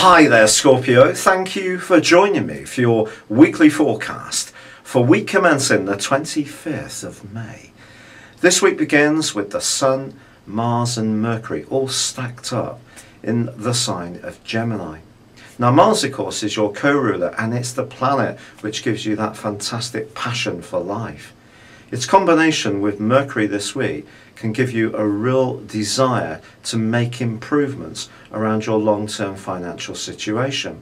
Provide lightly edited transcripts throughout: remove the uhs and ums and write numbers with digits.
Hi there, Scorpio. Thank you for joining me for your weekly forecast for week commencing the 25th of May. This week begins with the Sun, Mars and Mercury all stacked up in the sign of Gemini. Now Mars, of course, is your co-ruler, and it's the planet which gives you that fantastic passion for life. Its combination with Mercury this week can give you a real desire to make improvements around your long-term financial situation.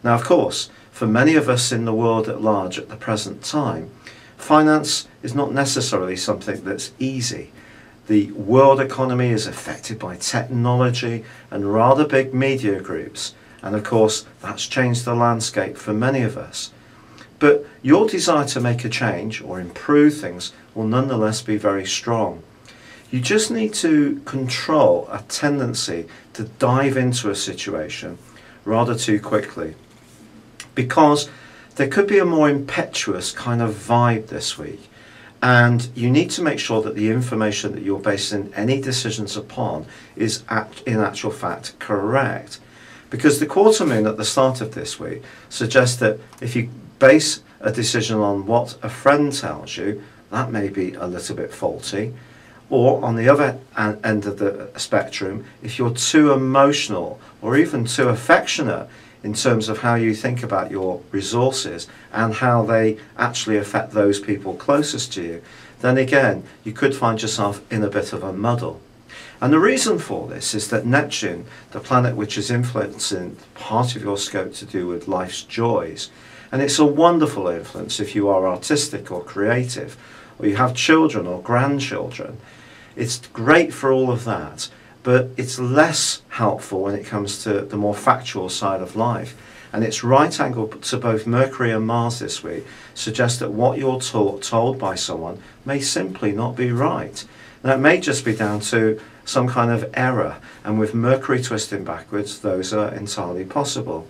Now, of course, for many of us in the world at large at the present time, finance is not necessarily something that's easy. The world economy is affected by technology and rather big media groups, and of course that's changed the landscape for many of us. But your desire to make a change or improve things will nonetheless be very strong. You just need to control a tendency to dive into a situation rather too quickly, because there could be a more impetuous kind of vibe this week, and you need to make sure that the information that you're basing any decisions upon is in actual fact correct. Because the quarter moon at the start of this week suggests that if you base a decision on what a friend tells you, that may be a little bit faulty. Or on the other end of the spectrum, if you're too emotional or even too affectionate in terms of how you think about your resources and how they actually affect those people closest to you, then again you could find yourself in a bit of a muddle. And the reason for this is that Neptune, the planet which is influencing part of your scope to do with life's joys, and it's a wonderful influence if you are artistic or creative, or you have children or grandchildren. It's great for all of that, but it's less helpful when it comes to the more factual side of life. And its right angle to both Mercury and Mars this week suggests that what you're told by someone may simply not be right. Now it may just be down to some kind of error, and with Mercury twisting backwards, those are entirely possible.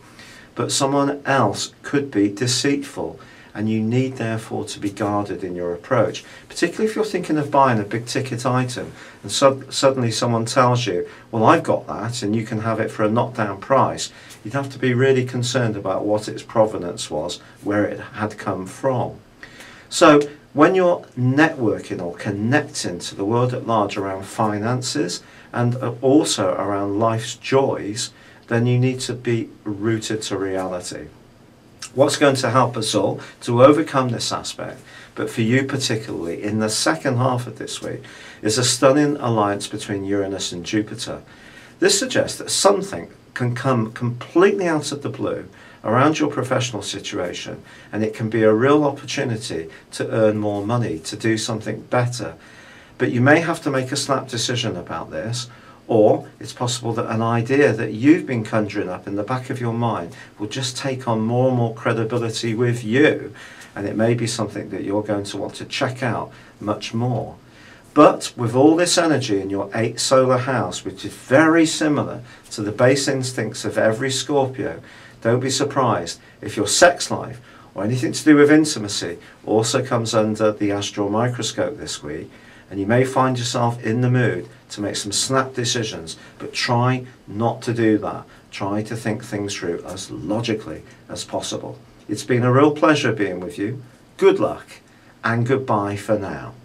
But someone else could be deceitful, and you need therefore to be guarded in your approach, particularly if you're thinking of buying a big ticket item and suddenly someone tells you, well, I've got that and you can have it for a knockdown price. You'd have to be really concerned about what its provenance was, where it had come from. So when you're networking or connecting to the world at large around finances and also around life's joys, then you need to be rooted to reality. What's going to help us all to overcome this aspect, but for you particularly in the second half of this week, is a stunning alliance between Uranus and Jupiter. This suggests that something can come completely out of the blue around your professional situation, and it can be a real opportunity to earn more money, to do something better. But you may have to make a snap decision about this, or it's possible that an idea that you've been conjuring up in the back of your mind will just take on more and more credibility with you, and it may be something that you're going to want to check out much more. But with all this energy in your 8th solar house, which is very similar to the base instincts of every Scorpio, don't be surprised if your sex life or anything to do with intimacy also comes under the astral microscope this week, and you may find yourself in the mood to make some snap decisions, but try not to do that. Try to think things through as logically as possible. It's been a real pleasure being with you. Good luck and goodbye for now.